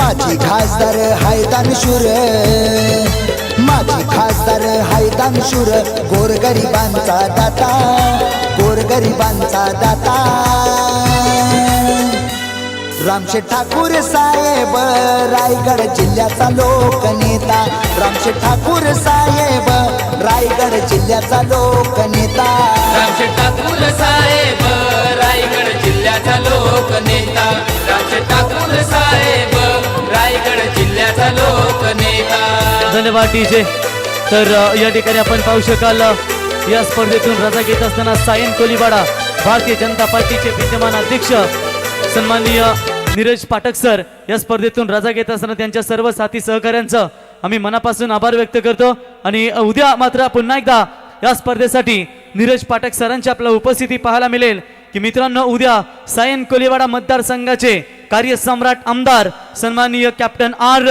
माझी खासदार हाय दानशूर, माझी खासदार हाय दानशूर, गोरगरिबांचा दाता, गोरगरिबांचा दाता. रामशेठ ठाकूर साहेब रायगड जिल्ह्याचा लोकनेता, रामशेठ ठाकूर साहेब रायगड जिल्ह्याचा लोकनेता, रामशेठ ठाकूर साहेब रायगड जिल्ह्याचा लोकनेता, रामशेठ ठाकूर साहेब रायगड जिल्ह्याचा लोकनेता. धन्यवाद डीजे. तर या ठिकाणी आपण पाहू शकाल या स्पर्धेतून रजा घेत असताना सायन कोलीवाडा भारतीय जनता पार्टीचे विद्यमान अध्यक्ष सन्माननीय नीरज पाठक सर या स्पर्धेतून रजा घेत असताना त्यांच्या सर्व साथी सहकाऱ्यांचं आम्ही मनापासून आभार व्यक्त करतो. आणि उद्या मात्र पुन्हा एकदा या स्पर्धेसाठी नीरज पाठक सरांची आपल्याला उपस्थिती पाहायला मिळेल. की मित्रांनो, उद्या सायन कोलीवाडा मतदारसंघाचे कार्यसम्राट आमदार सन्माननीय कॅप्टन आर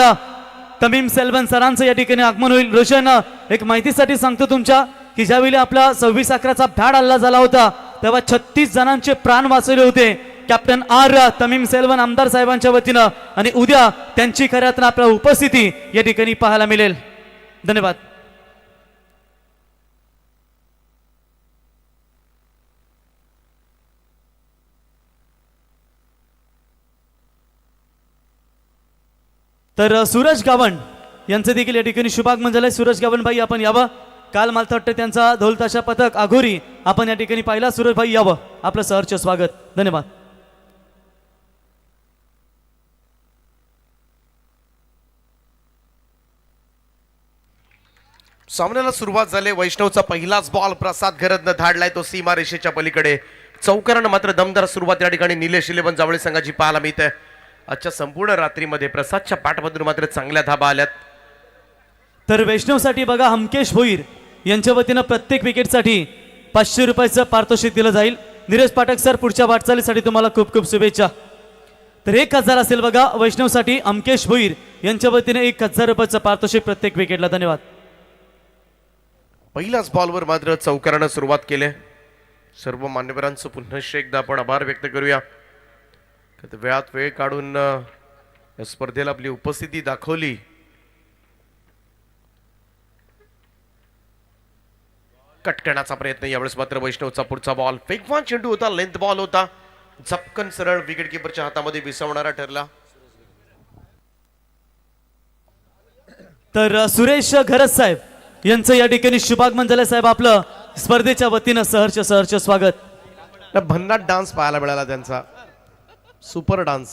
तमीम सेल्वन सरांचं या ठिकाणी आगमन होईल. रोशन, एक माहितीसाठी सांगतो तुमच्या की ज्यावेळी आपला 26/11चा भ्याड हल्ला झाला होता तेव्हा 36 जणांचे प्राण वाचवले होते कॅप्टन आर तमीम सेल्वन आमदार साहेबांच्या वतीनं. आणि उद्या त्यांची खऱ्या अर्थानं आपल्याला उपस्थिती या ठिकाणी पाहायला मिळेल. धन्यवाद. तर सूरज गावण यांचं देखील या ठिकाणी शुभागमन झालंय. सूरज गावण भाई आपण यावं. काल मला वाटतं त्यांचा ढोलताशा पथक आघोरी आपण या ठिकाणी पाहिला. सूरज भाई यावं, आपलं सहर्ष स्वागत. धन्यवाद. सामन्याला सुरुवात झाली. वैष्णवचा पहिलाच बॉल प्रसाद घरतनं धाडलाय तो सीमा रेषेच्या पलीकडे. चौकारानं मात्र दमदार सुरुवात या ठिकाणी निलेश 11 जावळे संघाची पाहायला मिळते. आजच्या संपूर्ण रात्रीमध्ये प्रसादच्या पाठमधून मात्र चांगल्या धाबा आल्यात. तर वैष्णवसाठी बघा, हमकेश भोईर यांच्या वतीनं प्रत्येक विकेटसाठी 500 रुपयाचं पारितोषिक दिलं जाईल. नीरज पाठक सर, पुढच्या वाटचालीसाठी तुम्हाला खूप खूप शुभेच्छा. तर 1000 असेल बघा वैष्णवसाठी. हमकेश भोईर यांच्या वतीने 1000 रुपयाचं पारितोषिक प्रत्येक विकेटला. धन्यवाद. पहिल्याच बॉलवर मात्र चौकारानं सुरुवात केली. सर्व मान्यवरांचं पुन्हा एकदा आपण आभार व्यक्त करूया. वेळात वेळ काढून या स्पर्धेला आपली उपस्थिती दाखवली. कट करण्याचा प्रयत्न. यावेळेस मात्र वैष्णवचा पुढचा बॉल वेगवान चेंडू होता, लेंथ बॉल होता, झपकन सरळ विकेट किपरच्या हातामध्ये विसवणारा ठरला. तर सुरेश घरत साहेब यांचं या ठिकाणी शुभागमन झालं. साहेब आपलं स्पर्धेच्या वतीनं सहर्ष सहर्ष स्वागत. भन्नाट डान्स पाहायला मिळाला त्यांचा. Super dance.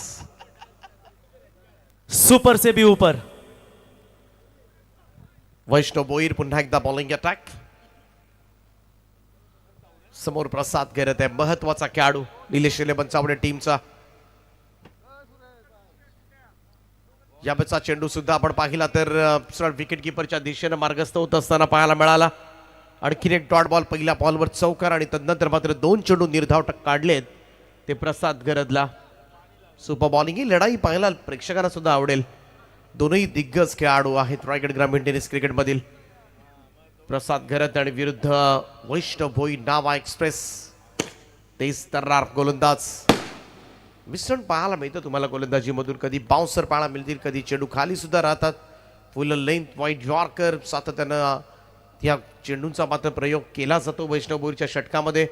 सुपर से भी ऊपर. वैष्णव भोईर पुन्हा एकदा बॉलिंग अटॅक. समोर प्रसाद घरत आहे, महत्वाचा खेळाडू निलेश 11 जावळे टीमचा. यावेळचा चेंडू सुद्धा आपण पाहिला तर सरळ विकेट किपरच्या दिशेने मार्गस्थ होत असताना पाहायला मिळाला. आणखीन एक डॉट बॉल पहिल्या बॉलवर चौकार आणि तदनंतर मात्र 2 चेंडू निर्धाव काढलेत ते प्रसाद घरतला. सुपर बॉलिंग ही लढाई पाहायला प्रेक्षकांना सुद्धा आवडेल. दोनही दिग्गज खेळाडू आहेत रायगड ग्रामीण टेनिस क्रिकेटमधील. प्रसाद घरत आणि विरुद्ध वैष्णव भोईर नावा एक्सप्रेस. तेच तर्रार गोलंदाज. मिश्रण पाहायला मिळतं तुम्हाला गोलंदाजीमधून. कधी बाउन्सर पाहायला मिळतील, कधी चेंडू खाली सुद्धा राहतात. फुल लेंथ वाईट यॉर्कर सातत्यानं या चेंडूंचा मात्र प्रयोग केला जातो वैष्णव भोईरच्या षटकामध्ये.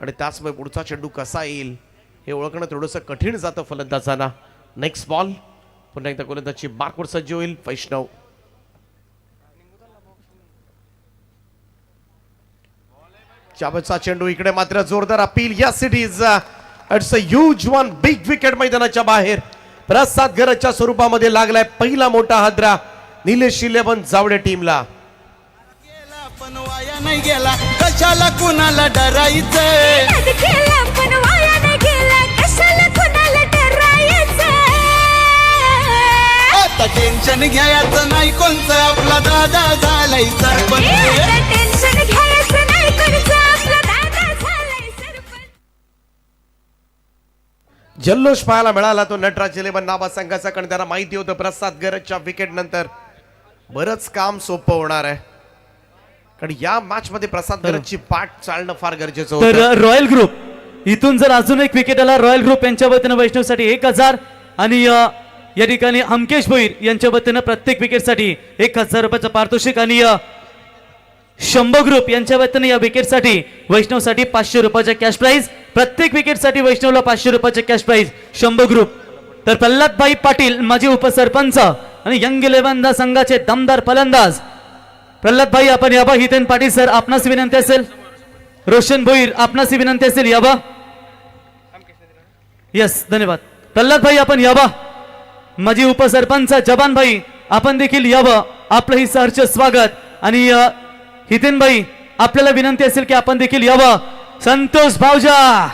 आणि त्याचमुळे पुढचा चेंडू कसा येईल हे ओळखणं थोडंसं कठीण जातं फलंदाजांना. Next ball. पुन्हा एकदा गोलंदाजी मार्कवर सज्ज होईल वैष्णव. चाबचा चेंडू इकडे मात्र जोरदार appeal. Yes it is. It's a huge one. Big wicket मैदानाच्या बाहेर. प्रसाद घरतच्या स्वरूपामध्ये लागलाय पहिला मोठा हादरा निलेश 11 जावळे टीमला. पण वाया नाही गेला, कशाला कुणाला डरायचं. आता टेन्शन घ्यायचं नाही, कोणचं आपला दादा झालाय सरपंच. जल्लोष पाहायला मिळाला तो नटराज 11 नावा संघाचा. कारण त्यांना माहिती होतं प्रसाद घरतच्या विकेट नंतर बरंच काम सोपं होणार आहे. कारण या मॅच मध्ये प्रसाद घरतची पाठ चालणं फार गरजेचं होतं. तर रॉयल ग्रुप इथून जर अजून एक विकेट आला रॉयल ग्रुप यांच्या वतीनं वैष्णवसाठी 1000. आणि या ठिकाणी अमकेश भोईर यांच्या वतीनं प्रत्येक विकेटसाठी 1000 रुपयाचं पारितोषिक आणि शंभो ग्रुप यांच्या वतीनं या विकेटसाठी वैष्णवसाठी 500 रुपयाचे कॅश प्राइज. प्रत्येक विकेटसाठी वैष्णवला 500 रुपयाचे कॅश प्राइज शंभो ग्रुप. तर प्रल्हादभाई पाटील माजी उपसरपंच आणि यंग 11 संघाचे दमदार फलंदाज प्रल्हादभाई आपण याबा. हितेन पाटील सर आपणास विनंती असेल. रोशन भोईर आपणास विनंती असेल याबा. यस धन्यवाद. प्रल्हादभाई आपण याबा. माजी उपसरपंच जबान भाई आपण देखील यावं. आपलंही सहर्ष स्वागत. आणि हितेन भाई आपल्याला विनंती असेल की आपण देखील यावं. संतोष भाऊजा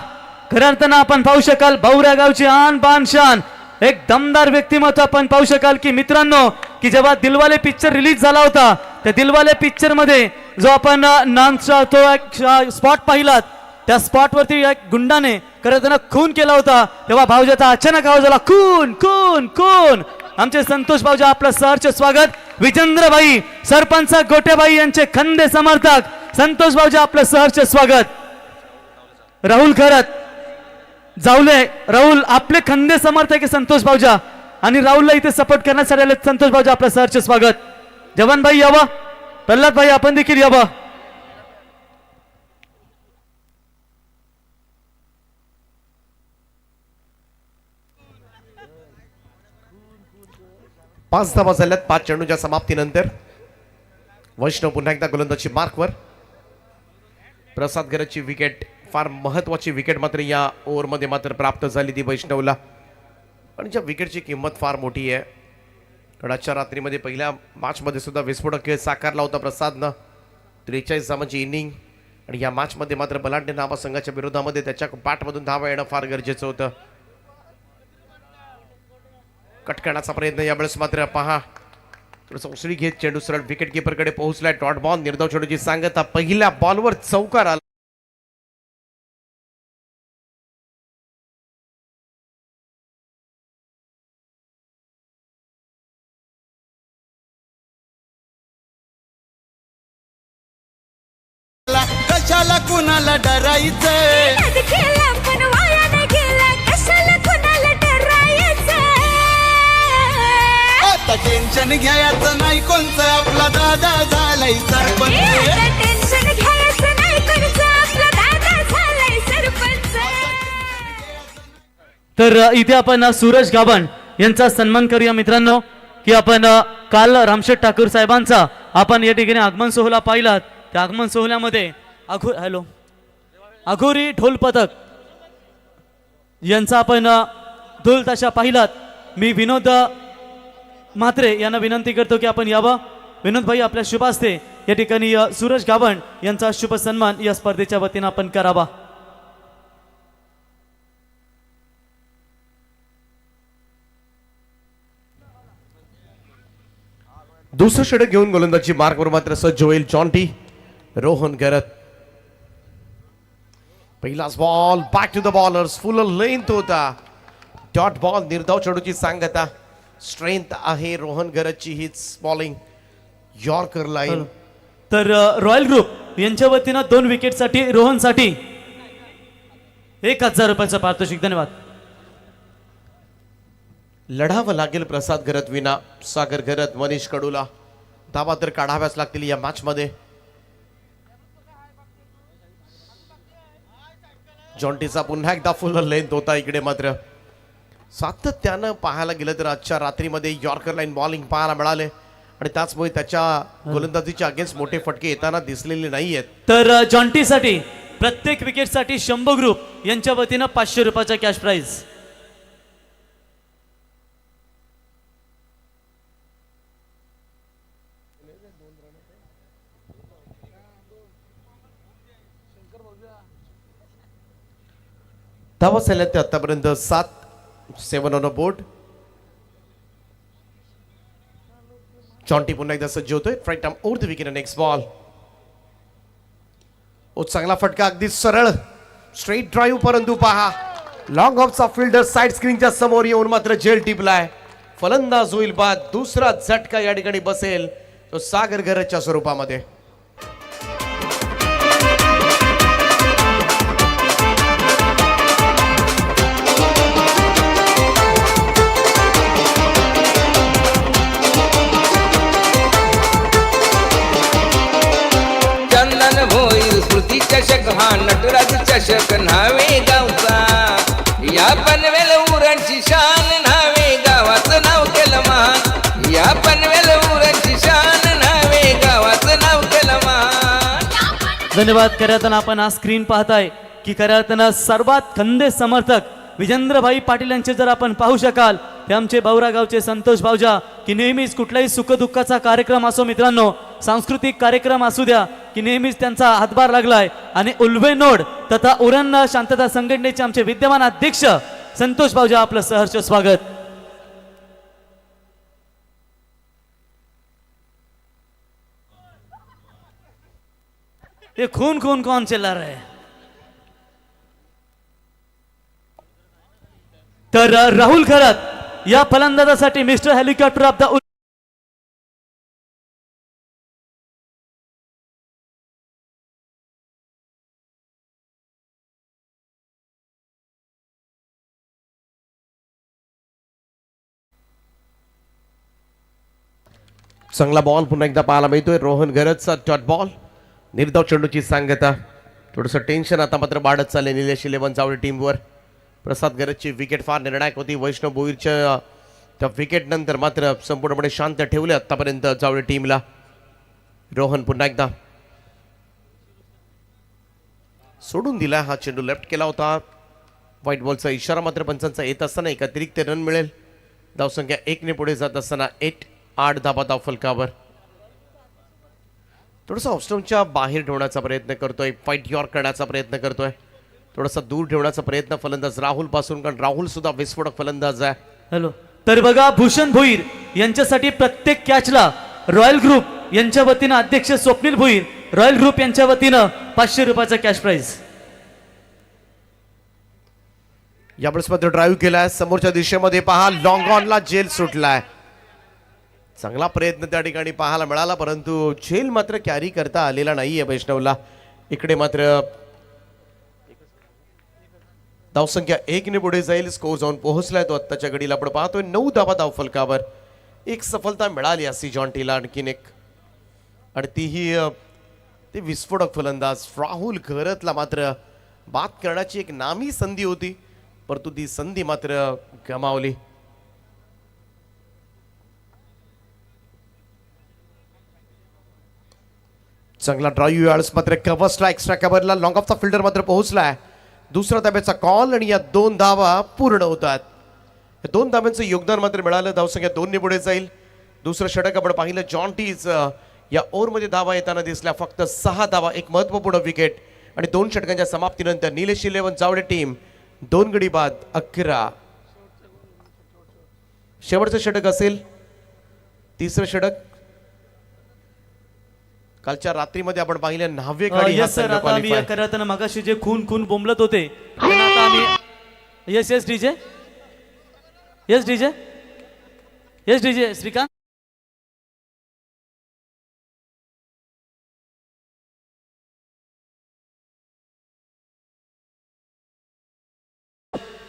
खऱ्या अर्थानं आपण पाहू शकाल भाऊऱ्या गावची आन बान शान एक दमदार व्यक्तिमत्व आपण पाहू शकाल की मित्रांनो की जेव्हा दिलवाले पिक्चर रिलीज झाला होता त्या दिलवाले पिक्चर मध्ये जो आपण नानचा तो एक स्पॉट पाहिलात त्या स्पॉट वरती एक गुंडाने खरं त्यानं खून केला होता तेव्हा भाऊजाचा अचानक आवाज आला खून खून खून. आमचे संतोष भाऊजा आपलं सहर्ष स्वागत. विजेंद्र भाई सरपंच गोटेबाई यांचे खंदे समर्थक संतोष भाऊजा आपलं सहर्ष स्वागत. राहुल खरत जावले राहुल आपले खंदे समर्थक आहे संतोष भाऊजा आणि राहुलला इथे सपोर्ट करण्यासाठी आले संतोष भाऊजा आपलं सहर्ष स्वागत. जवान भाई यावा. प्रल्हाद भाई आपण देखील यावा. पाच धावा झाल्यात 5 चेंडूच्या समाप्तीनंतर. वैष्णव पुन्हा एकदा गोलंदाजी मार्कवर. प्रसाद गरजची विकेट फार महत्वाची विकेट मात्र या ओव्हरमध्ये मात्र प्राप्त झाली ती वैष्णवला. आणि ज्या विकेटची किंमत फार मोठी आहे. आजच्या रात्रीमध्ये पहिल्या मॅचमध्ये सुद्धा विस्फोटक खेळ साकारला होता प्रसादनं. 43 धावांची इनिंग आणि या मॅचमध्ये मात्र बलाढ्य नावा संघाच्या विरोधामध्ये त्याच्या बॅटमधून धावा येणं फार गरजेचं होतं. कट करण्याचा प्रयत्न यावेळेस मात्र पहा थोडंसं उसळी घेत चेंडू सरळ विकेट किपरकडे पोहोचलाय. डॉट बॉल निर्धाव चेंडूची सांगता पहिल्या बॉलवर चौकार आला. कशाला कुणाला डरायचं आता टेन्शन घ्यायचं नाही कोणचं आपला दादा झालाय सरपंच. तर इथे आपण सूरज गाभण यांचा सन्मान करूया मित्रांनो की आपण काल रामशेठ ठाकूर साहेबांचा आपण या ठिकाणी आगमन सोहळा पाहिलात. त्या आगमन सोहळ्यामध्ये अघोरी ढोल पथक यांचा आपण ढोल ताशा पाहिलात. मी विनोद म्हात्रे यांना विनंती करतो की आपण यावं. विनोद भाई आपल्या शुभ हस्ते या ठिकाणी सूरज गाभण यांचा शुभ सन्मान या स्पर्धेच्या वतीनं आपण करावा. दुसरं षटक घेऊन गोलंदाजी मार्कवर मात्र सज्ज होईल जॉन्टी. रोहन गरत. पहिलाच ball back to the bowlers. Full length होता. डॉट बॉल निर्धाव चेंडूची सांगता. स्ट्रेंथ आहे रोहन गरजची हीच बॉलिंग. Yorker line. तर रॉयल ग्रुप यांच्या वतीनं 2 विकेटसाठी रोहनसाठी 1000 रुपयाचं पारितोषिक. धन्यवाद. लढावं लागेल प्रसाद गरत विना सागर गरत मनीष कडूला. धावा तर काढाव्याच लागतील या मॅच मध्ये. जॉन्टीचा पुन्हा एकदा फुल लेंथ होता. इकडे मात्र सातत्यानं पाहायला गेलं तर आजच्या रात्रीमध्ये यॉर्कर लाईन बॉलिंग पाहायला मिळाले आणि त्याचमुळे त्याच्या गोलंदाजीच्या अगेन्स्ट मोठे फटके येताना दिसलेले नाहीयेत. तर जॉन्टीसाठी प्रत्येक विकेटसाठी शंभो ग्रुप यांच्या वतीनं 500 रुपयाचा कॅश प्राइज. धावा झाल्या ते आतापर्यंत 7 ऑन अ बोर्ड. जॉन्टी पुन्हा एकदा सज्ज होतोय. Freight arm over the wicket. Next ball. चांगला फटका अगदी सरळ स्ट्रेट ड्राईव्ह परंतु पहा लॉंग ऑफचा फिल्डर साइड स्क्रीनच्या समोर येऊन मात्र जेल टिपलाय. फलंदाज होईल बाद. दुसरा झटका या ठिकाणी बसेल तो सागर गरजच्या स्वरूपामध्ये. चषक हा नटराज चषक न्हावे गावचा या पनवेल उरांची शान न्हावे गावाचं नाव केलं महान या पनवेल उरांची शान न्हावे गावाचं नाव केलं महान धन्यवाद. खऱ्या अर्थानं आपण हा स्क्रीन पाहताय की खऱ्या अर्थानं सर्वात खंदे समर्थक विजेंद्रभाई पाटील यांचे जर आपण पाहू शकाल ते आमचे बावरा गावचे संतोष भाऊजा की नेहमीच कुठलाही सुखदुःखाचा कार्यक्रम असो मित्रांनो, सांस्कृतिक कार्यक्रम असू द्या की नेहमीच त्यांचा हातभार लागलाय. आणि उल्वे नोड तथा उरण शांतता संघटनेचे आमचे विद्यमान अध्यक्ष संतोष भाऊजा, आपलं सहर्ष स्वागत. ये खून खून कौन चिल्ला रहा है? तर राहुल खरात या फलंदाजासाठी मिस्टर हेलिकॉप्टर ऑफ द चांगला बॉल पुन्हा एकदा पाहायला मिळतोय. रोहन गरजचा डॉट बॉल, निर्धाव चेंडूची सांगता. थोडंसं टेन्शन आता मात्र वाढत चालले निलेश 11 जावळी टीमवर. प्रसाद गरजची विकेट फार निर्णायक होती. वैष्णव भोईरच्या त्या विकेट नंतर मात्र संपूर्णपणे शांत ठेवले आतापर्यंत जावळी टीमला. रोहन पुन्हा एकदा सोडून दिला हा चेंडू, लेफ्ट केला होता. व्हाईट बॉलचा इशारा मात्र पंचांचा येत असताना एक अतिरिक्त रन मिळेल. धावसंख्या 1 ने पुढे जात असताना 8 धाबा धाव फलकावर. थोडंसं ऑफस्टमच्या बाहेर ठेवण्याचा प्रयत्न करतोय, फाईट यॉर्क करण्याचा प्रयत्न करतोय, थोडासा दूर ठेवण्याचा प्रयत्न फलंदाज राहुल पासून, कारण राहुल सुद्धा विस्फोटक फलंदाज आहे. हॅलो. तर बघा भूषण भोईर यांच्यासाठी प्रत्येक कॅचला रॉयल ग्रुप यांच्या वतीनं अध्यक्ष स्वप्नील भोईर, रॉयल ग्रुप यांच्या वतीनं 500 रुपयाचा कॅश प्राइज. यावेळेस मात्र ड्राईव्ह केलाय समोरच्या दिशेमध्ये. पहा लॉंग ऑनला जेल सुटलाय. चांगला प्रयत्न त्या ठिकाणी पाहायला मिळाला, परंतु झेल मात्र कॅरी करता आलेला नाहीये वैष्णवला. इकडे मात्र धावसंख्या 1 ने पुढे जाईल. स्कोर जाऊन पोहोचलाय तो आत्ताच्या घडीला. आपण पाहतोय 9 धावा धाव फलकावर. एक सफलता मिळाली असती जॉन्टीला आणखीन एक, आणि तीही ते विस्फोटक फलंदाज राहुल खरतला मात्र बाद करण्याची एक नामी संधी होती, परंतु ती संधी मात्र गमावली. चांगला ड्राईव्ह यावेळेस मात्र कव्हर स्ट्राईक, एक्स्ट्रा कव्हरला लॉंग ऑफचा फिल्डर मात्र पोहोचलाय. दुसरा धाब्याचा कॉल आणि या 2 धावा पूर्ण होतात. 2 धाब्यांचं योगदान मात्र मिळालं. धावसंख्या 2 ने पुढे जाईल. दुसरं षटक आपण पाहिलं जॉन्टीज या ओव्हरमध्ये धावा येताना दिसल्या. फक्त 6 धावा, एक महत्वपूर्ण विकेट आणि 2 षटकांच्या समाप्तीनंतर निलेश 11 जावडे टीम 2 गडी बाद 11. शेवटचं षटक असेल, तिसरं षटक. कालच्या रात्रीमध्ये आपण पाहिले न्हावेकडे यस सर. आता आम्ही करत मगाशी जे खून खून बोंबलत होते त्यांना आता आम्ही yes yes DJ yes DJ yes DJ Shrikant.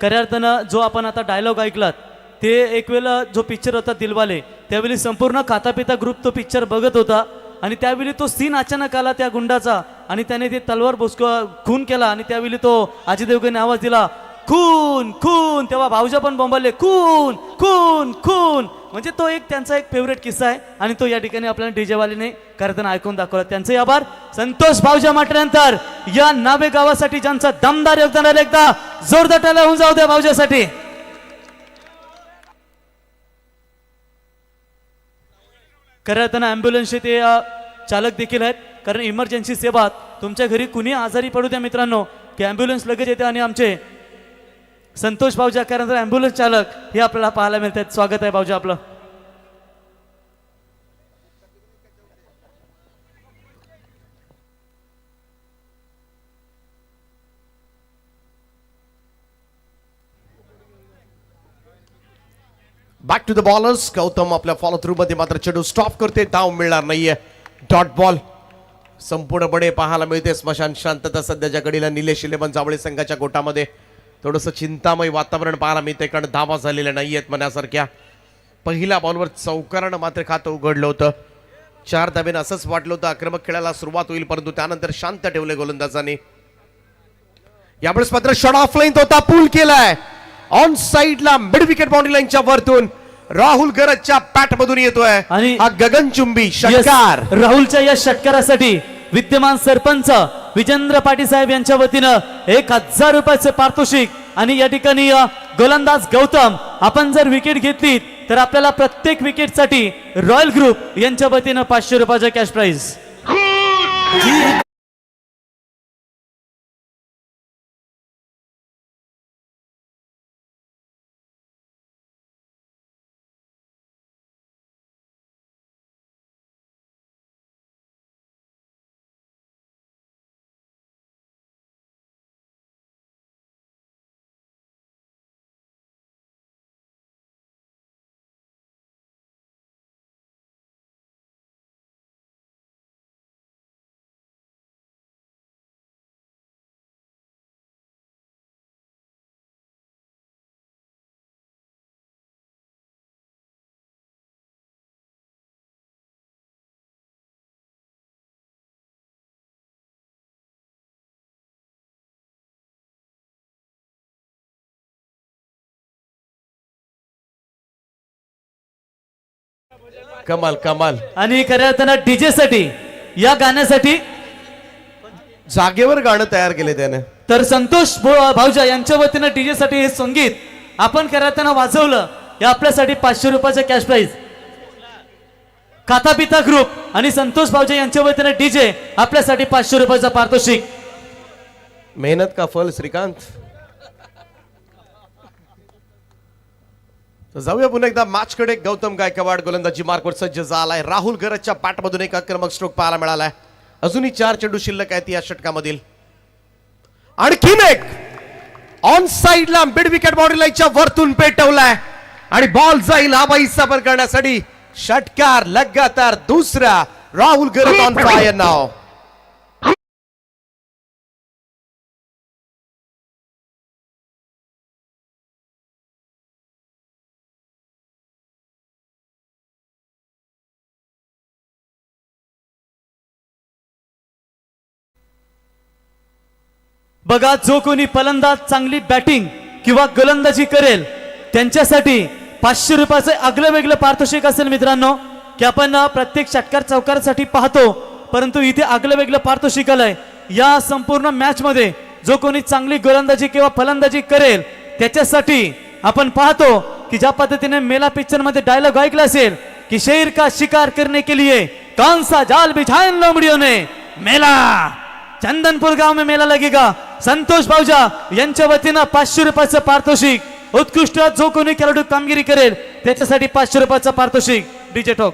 खऱ्या अर्थानं जो आपण आता डायलॉग ऐकलात ते एक वेळेला जो पिक्चर होता दिलवाले, त्यावेळी संपूर्ण खातापिता ग्रुप तो पिक्चर बघत होता आणि त्यावेळी तो सीन अचानक आला त्या गुंडाचा आणि त्याने ते तलवार खून केला आणि त्यावेळी तो अजय देवगणने आवाज दिला खून खून, तेव्हा भाऊजा पण बोंबलले खून खून खून. म्हणजे तो एक त्यांचा एक फेवरेट किस्सा आहे आणि तो या ठिकाणी आपल्याला डीजे वालीने करताना ऐकून दाखवला. त्यांचे आभार. संतोष भाऊजा म्हटल्यानंतर या नावे गावासाठी ज्यांचा दमदार योगदान आलं, एकदा जोरदार टाळ्या होऊन जाऊ द्या भाऊजासाठी. खऱ्या अर्थानं ॲम्ब्युलन्सचे ते चालक देखील आहेत, कारण इमर्जन्सी सेवा तुमच्या घरी कुणी आजारी पडू द्या मित्रांनो की ॲम्ब्युलन्स लगेच येते आणि आमचे संतोष भाऊजा कारण ॲम्ब्युलन्स चालक हे आपल्याला पाहायला मिळतात. स्वागत आहे भाऊजा आपलं. Back to the bowlers. Gautam आपल्या फॉलो थ्रू मध्ये मात्र चेंडू स्टॉप करते. धाव मिळणार नाहीये. डॉट बॉल संपूर्णपणे पाहायला मिळते. स्मशान शांतता सध्याच्या घडीला निलेश 11 जावळे संघाच्या गोटामध्ये. थोडंसं चिंतामय वातावरण पाहायला मिळते, कारण धावा झालेल्या नाहीयेत मनासारख्या. पहिल्या बॉलवर चौकारानं मात्र खातं उघडलं होतं. 4 धाब्याने असंच वाटलं होतं आक्रमक खेळायला सुरुवात होईल, परंतु त्यानंतर शांत ठेवले गोलंदाजाने. यावेळेस मात्र शॉट ऑफ लाईन होता, पूल केलाय ऑन साइडला मिड विकेट बाउंड्री लाईनच्या वरतून. राहुल गरजच्या पॅट मधून येतोय आणि हा गगनचुंबी षटकार. Yes, राहुलच्या या षटकारासाठी विद्यमान सरपंच विजेंद्र पाटील साहेब यांच्या वतीनं 1000 रुपयाचे पारितोषिक. आणि या ठिकाणी गोलंदाज गौतम, आपण जर विकेट घेतली तर आपल्याला प्रत्येक विकेटसाठी रॉयल ग्रुप यांच्या वतीनं 500 रुपयाचा कॅश प्राइज. कमाल कमाल. आणि खऱ्या अर्थानं डीजे साठी या गाण्यासाठी जागेवर गाणं तयार केले त्याने. तर संतोष भाऊजा यांच्या वतीनं डीजे साठी हे संगीत आपण खऱ्या अर्थानं वाजवलं, या आपल्यासाठी 500 रुपयाचा कॅश प्राइज. खाता पिता ग्रुप आणि संतोष भाऊजा यांच्या वतीनं डीजे आपल्यासाठी 500 रुपयाचा पारितोषिक. मेहनत का फल श्रीकांत. तर जाऊया पुन्हा एकदा मॅच कडे. गौतम गायकवाड गोलंदाजी मार्कवर सज्ज झालाय. राहुल गरजच्या पॅटमधून एक आक्रमक स्ट्रोक पाहायला मिळालाय. अजूनही 4 चेंडू शिल्लक आहेत या षटकामधील. आणखीन एक ऑन साइडला मिड विकेट बाउंड्री लाईनच्या वरतून पेटवलाय आणि बॉल जाईल हवाई सफर करण्यासाठी. षटकार लगातार दुसरा. राहुल गरज ऑन फायर नाव. बघा, जो कोणी फलंदाज चांगली बॅटिंग किंवा गोलंदाजी करेल त्यांच्यासाठी 500 रुपयाचे आगलं वेगळं पारितोषिक असेल मित्रांनो. की आपण प्रत्येक षटकार चौकारासाठी पाहतो, परंतु इथे आगलं वेगळं पारितोषिक आलंय. या संपूर्ण मॅच मध्ये जो कोणी चांगली गोलंदाजी किंवा फलंदाजी करेल त्याच्यासाठी आपण पाहतो की ज्या पद्धतीने मेला पिक्चर मध्ये डायलॉग ऐकला असेल की शेर का शिकार करने के लिए कौन सा जाल बिछाया इन लोमड़ियों ने, मेला चंदनपुर गाव में मेला लगेगा. संतोष भाऊजा यांच्या वतीनं 500 रुपयाचं पारितोषिक. उत्कृष्ट जो कोणी खेळाडू कामगिरी करेल त्याच्यासाठी 500 रुपयाचं पारितोषिक. DJ talk.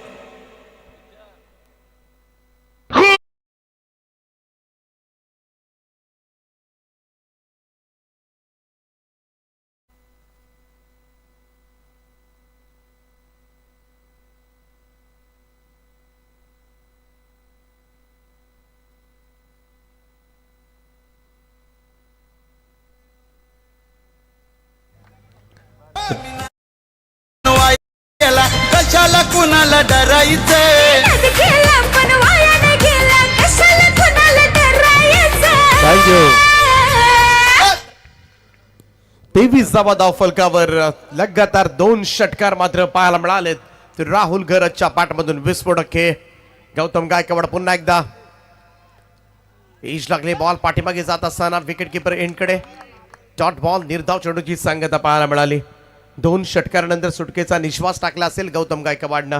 कशाला कुणाला डरायचं. थँक्यू. 23 धाव फलकावर लगातार 2 षटकार मात्र पाहायला मिळालेत. तर राहुल गरजच्या पाठमधून विस्फोटक हे. गौतम गायकवाड पुन्हा एकदा एज लागले. बॉल पाठीमागे जात असताना विकेट किपर एंडकडे डॉट बॉल. निर्धाव चेंडूची सांगता पाहायला मिळाली. 2 षटकारानंतर सुटकेचा निश्वास टाकला असेल गौतम गायकवाडनं.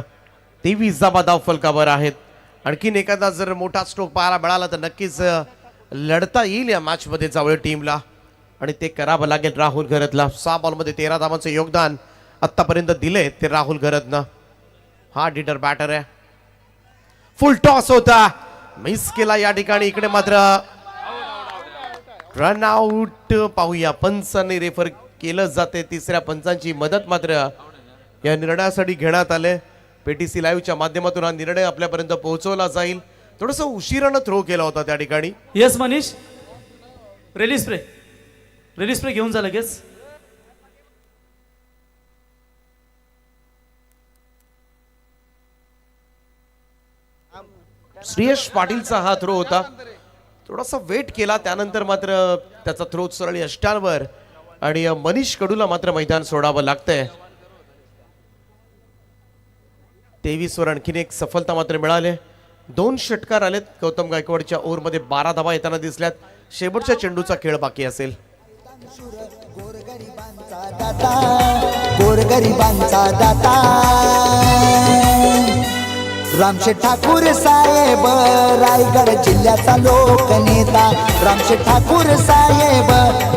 23 धाव फलकावर आहेत. आणखीन एखादा जर मोठा स्ट्रोक पाहायला मिळाला तर नक्कीच लढता येईल या मॅच मध्ये जवळ टीमला, आणि ते करावं लागेल राहुल गरजला. 6 बॉलमध्ये 13 धावांचं योगदान आतापर्यंत दिले ते राहुल गरजनं. हा डिडर बॅटर आहे. फुल टॉस होता, मिस केला या ठिकाणी. इकडे मात्र रन आउट पाहूया. पंचांनी रेफर केलं जाते. तिसऱ्या पंचांची मदत मात्र या निर्णयासाठी घेण्यात आले. पीटीसी लाईव्हच्या माध्यमातून हा निर्णय आपल्यापर्यंत पोहोचवला जाईल. थोडस उशिरानं थ्रो केला होता त्या ठिकाणी. येस मनीष, रिलीज स्प्रे घेऊन जा लगेच. श्रेयश पाटीलचा हा थ्रो होता, थोडासा वेट केला, त्यानंतर मात्र त्याचा थ्रो सरळ यष्टांवर आणि मनीष कडूला मात्र मैदान सोडावं लागतंय. 23 वर आणखीन एक सफलता मात्र मिळाले. 2 षटकार आलेत. गौतम गायकवाडच्या ओव्हरमध्ये 12 धावा येताना दिसल्यात. शेवटच्या चेंडूचा खेळ बाकी असेल. गोरगरिबांचा दाता रामशेठ ठाकूर साहेब रायगड जिल्ह्याचा लोकनेता. रामशेठ ठाकूर साहेब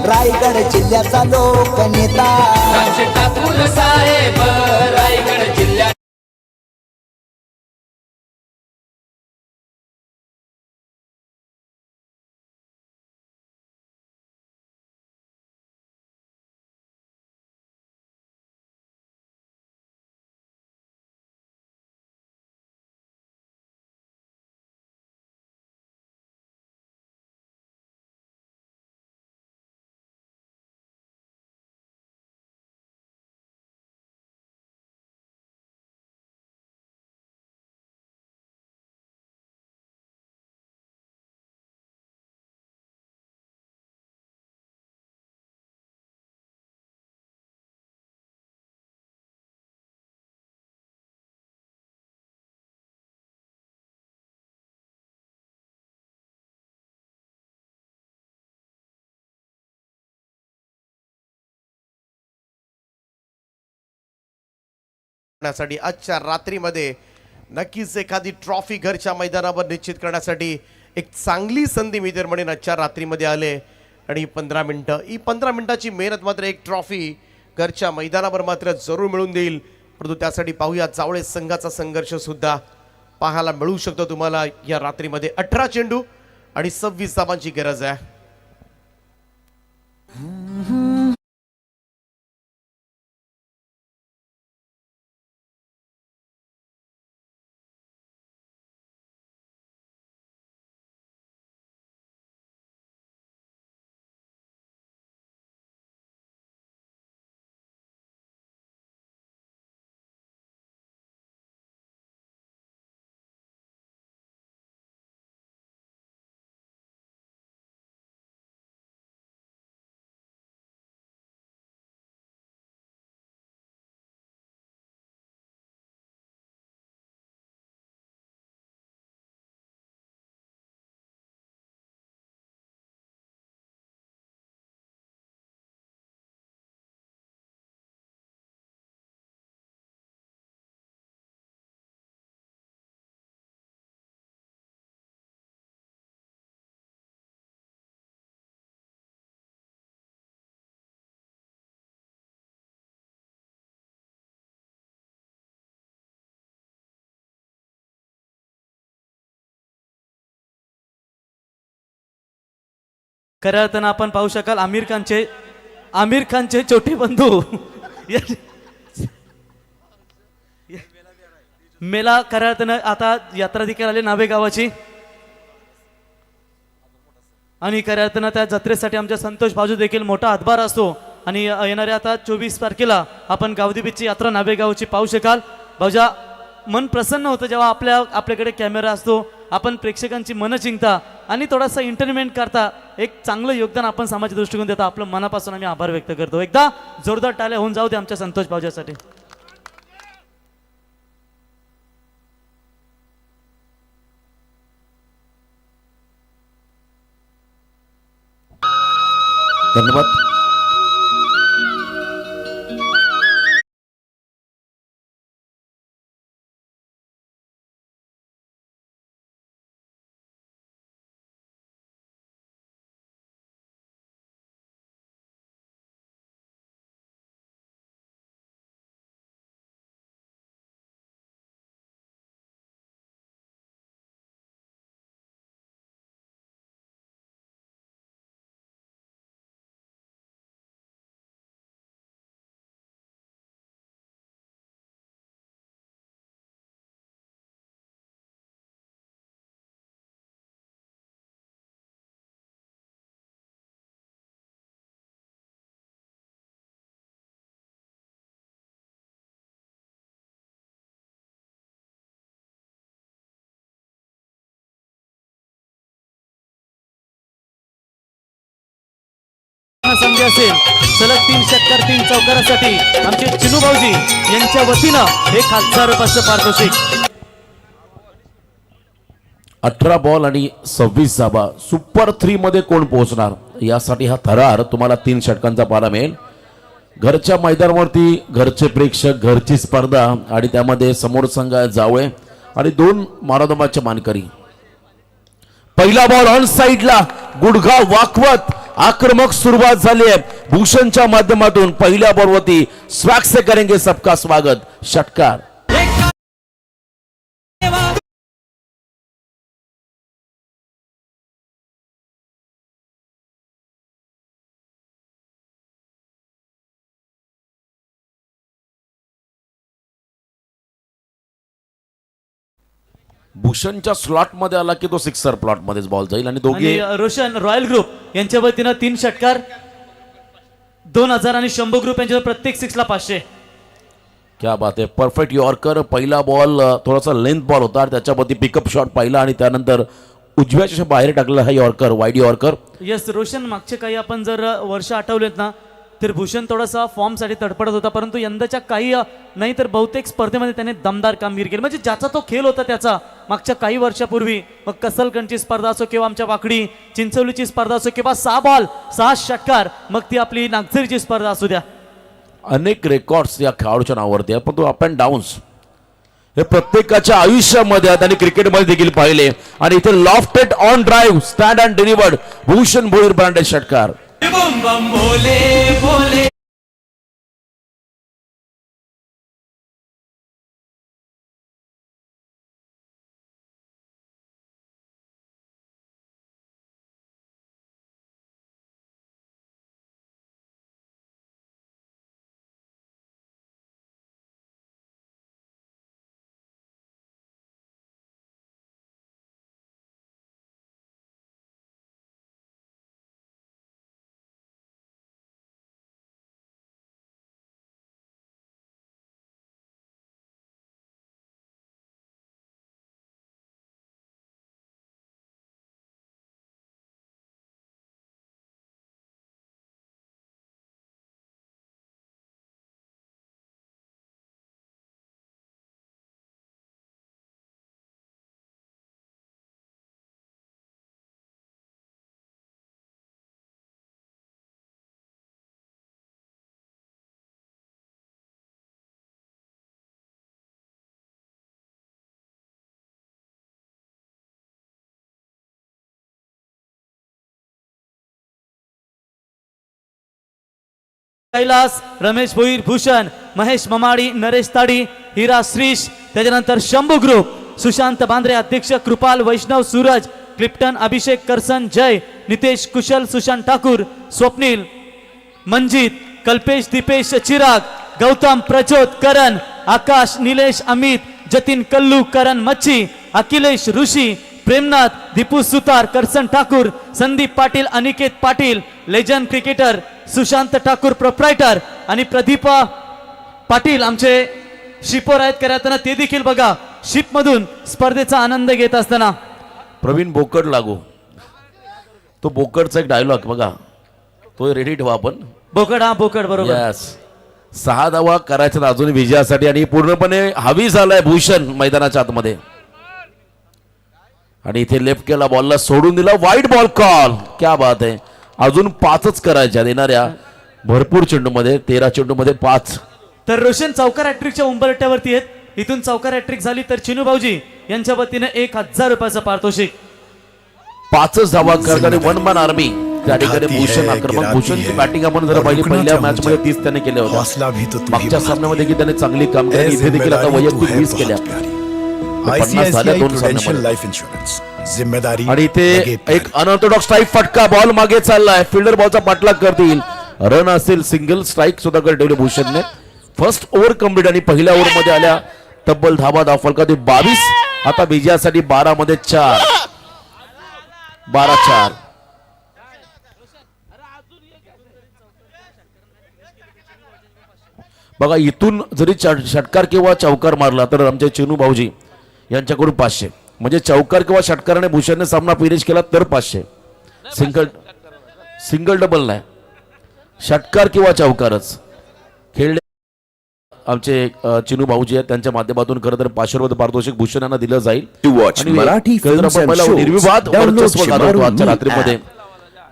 रायगड जिल्ह्याचा लोकनेता. रामशेठ ठाकूर साहेब रायगड जिल्ह्यात करण्यासाठी आजच्या रात्रीमध्ये नक्कीच एखादी ट्रॉफी घरच्या मैदानावर निश्चित करण्यासाठी एक चांगली संधी मी तर म्हणेन आजच्या रात्रीमध्ये आले. आणि 15 मिनिटं, ही 15 मिनिटाची मेहनत मात्र एक ट्रॉफी घरच्या मैदानावर मात्र जरूर मिळून देईल. परंतु त्यासाठी पाहूया जावळे संघाचा संघर्ष सुद्धा पाहायला मिळू शकतो तुम्हाला या रात्रीमध्ये. 18 चेंडू आणि 26 धावांची गरज आहे. खऱ्या अर्थानं आपण पाहू शकाल आमिर खानचे छोटे बंधू मेला खऱ्या अर्थानं आता यात्रा देखील आली नावे गावाची. आणि खऱ्या अर्थानं त्या जत्रेसाठी आमच्या संतोष बाजू देखील मोठा हातभार असतो. आणि येणाऱ्या आता 24 तारखेला आपण गावदेवीची यात्रा नावे गावाची पाहू शकाल. भाऊजा मन प्रसन्न होतं जेव्हा आपल्याकडे कॅमेरा असतो, आपण प्रेक्षकांची मनं जिंकता आणि थोडासा एंटरटेनमेंट करता, एक चांगलं योगदान आपण सामाजिक दृष्टिकोन देता. आपलं मनापासून आम्ही आभार व्यक्त करतो. एकदा जोरदार टाळ्या होऊन जाऊ दे आमच्या संतोष भाऊजासाठी. धन्यवाद. संधी असेल सलग 3 षटकार 3 चौकारासाठी आमचे चिनू भाऊजी यांच्या वतीनं 1000 रुपयाचं पारितोषिक. 18 बॉल आणि 26 धाबा. सुपर 3 मध्ये कोण पोहोचणार यासाठी हा थरार तुम्हाला 3 षटकांचा पाला मिळेल. घरच्या मैदानावरती घरचे प्रेक्षक, घरची स्पर्धा आणि त्यामध्ये समोर संघ जावळे आणि 2 मारादोमाचे मानकरी. पहिला बॉल ऑन साइडला गुडघा वाकवत आक्रमक सुरुवात झाली आहे भूषणच्या माध्यमातून. पहिल्या बॉलवरती स्वॅग से करेंगे सबका स्वागत. षटकार भूषणच्या स्लॉट मध्ये आला की तो सिक्सर प्लॉट मध्येच बॉल जाईल आणि दोघे आणि रोशन रॉयल ग्रुप यांच्या वतीनं 3 षटकार 2000 आणि शंभू ग्रुप यांच्या प्रत्येक 6 ला 500. क्या बात आहे. Perfect yorker. पहिला बॉल थोडासा लेंथ बॉल होता त्याच्यावरती पिकअप शॉट पाहिला आणि त्यानंतर उजव्याच्या बाहेर टाकलेला हा yorker, wide yorker. Yes Roshan, मागचे काही आपण जर वर्ष आठवलेत ना तर भूषण थोडासा फॉर्मसाठी तडफडत होता, परंतु यंदाच्या काही नाही तर बहुतेक स्पर्धेमध्ये त्याने दमदार कामगिरी केली. म्हणजे ज्याचा तो खेळ होता त्याचा मागच्या काही वर्षापूर्वी, मग कसलगंजची स्पर्धा असो किंवा आमच्या वाकडी चिंचवलीची स्पर्धा असो किंवा 6 बॉल 6 षटकार, मग ती आपली नागझरीची स्पर्धा असू द्या. अनेक रेकॉर्ड्स या खेळाडूच्या नावावरती आहेत, पण तो अप अँड डाऊन्स हे प्रत्येकाच्या आयुष्यामध्ये आहेत आणि क्रिकेटमध्ये देखील पाहिले. आणि इथे lofted on drive stand and delivered Bhushan Bhoir branded षटकार. बम बम भोले भोले. कैलास, रमेश भोईर, भूषण, महेश ममाडी, नरेश ताडी, हिरा श्रीश, त्याच्यानंतर शंभू ग्रुप सुशांत बांद्रे अध्यक्ष, कृपाल, वैष्णव, सूरज, क्लिप्टन, अभिषेक, करसन, जय, नितेश, कुशल, सुशांत ठाकूर, स्वप्नील, मंजित, कल्पेश, दीपेश, चिराग, गौतम, प्रज्योत, करण, आकाश, Nilesh, Amit, Jatin, Kallu, Karan, Machhi, Akhilesh, Rishi, Premnath, Deepu Sutar, Karsan Thakur, Sandeep Patil, Aniket Patil, legend cricketer, Sushant Thakur proprietor आणि प्रदीप पाटील आमचे शिपोर आहेत करताना ते देखील बघा शिप मधून स्पर्धेचा आनंद घेत असताना. प्रवीण बोकड लागू. तो बोकडचा एक डायलॉग बघा, तो रेडी ठेवा आपण. बोकड, हा बोकड बरोबर. यस. 6 धावा करायच्या अजून विजयासाठी आणि पूर्णपणे हवी झालाय भूषण मैदानाच्या आतमध्ये. आणि इथे लेफ्ट केला बॉलला सोडून दिला, वाईड बॉल कॉल. क्या बात आहे. अजून 5च करायच्या देणाऱ्या भरपूर चेंडूमध्ये 13 चेंडूमध्ये 5. तर रोशन चौकार हॅट्रिकच्या उंबरट्यावरती आहेत. इथून चौकार हॅट्रिक झाली तर चिनू भाऊजी यांच्या वतीने 1000 रुपयाचं पारितोषिक. 5च धावा करताना 1 मॅन आर्मी त्या ठिकाणी भूषण आक्रमक. भूषणची बॅटिंग आपण जर पाहिली पहिल्या मॅच मध्ये 30 त्याने केले होते. मागच्या सामन्यामध्ये देखील त्याने चांगली काम केली. इथे देखील आता वैयक्तिक 20 केल्या. 50 झाल्या 2 सामन्यामध्ये. आणि इथे एक अनऑर्थोडॉक्स स्ट्राईक फटका, बॉल मागे चाललाय, फिल्डर बॉलचा पाठलाग करतील, रन असेल, सिंगल स्ट्राईक सुद्धा ठेवले भूषणने. फर्स्ट ओव्हर कंप्लीट आणि पहिल्या ओव्हर मध्ये आल्या तब्बल धावा फलकातील 22. आता विजयासाठी 12 मध्ये 4, 12-4. बघा इथून जरी षटकार किंवा चौकार मारला तर आमचे चिनू भाऊजी यांच्याकडून 500. म्हणजे चौकार किंवा षटकाराने भूषणने सामना फिनिश केला तर 500. सिंगल डबल नाही. षटकार किंवा चौकारच खेळले आमचे चिनू भाऊजी आहेत त्यांच्या माध्यमातून खरं तर 500 रुपये पारितोषिक भूषण यांना दिलं जाईल watch आणि Marathi खरं तर films आपण and पहिला shows, निर्विवाद download वर्चस्व गाजवतो Shimaru आजच्या Me रात्रीमध्ये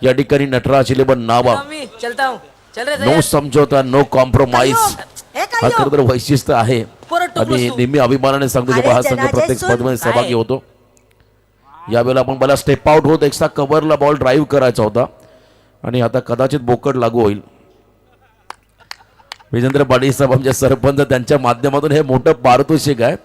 या ठिकाणी नटराज 11 नावा चलता हूँ चल रहे नो समझौता नो कॉम्प्रोमाइज हा खरं तर वैशिष्ट्य आहे आम्ही नेहमी अभिमानाने सांगतो की हा संघ प्रत्येक स्पर्धेमध्ये सहभागी होतो यावेळेला आपण मला स्टेप आउट होत एक्स्ट्रा कव्हरला बॉल ड्राईव्ह करायचा होता आणि आता कदाचित बोकड लागू होईल विजेंद्र पाटील साहेब आमचे सरपंच त्यांच्या माध्यमातून हे मोठं पारितोषिक आहे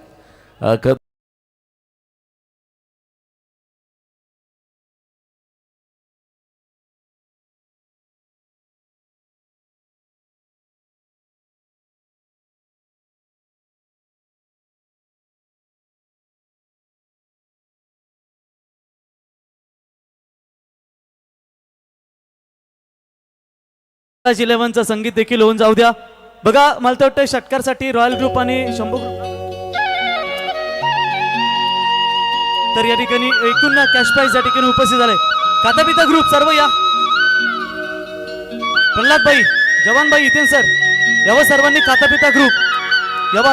ताज 11चं संगीत देखील होऊन जाऊ द्या बघा मला तर वाटतं षटकारसाठी रॉयल ग्रुप आणि शंभू ग्रुप तर या ठिकाणी एकूण कॅश प्राइज या ठिकाणी उपस्थित झाले कातापिता ग्रुप सर्व या प्रल्हाद भाई जवान भाई इथे सर यावं सर्वांनी कातापिता ग्रुप यावं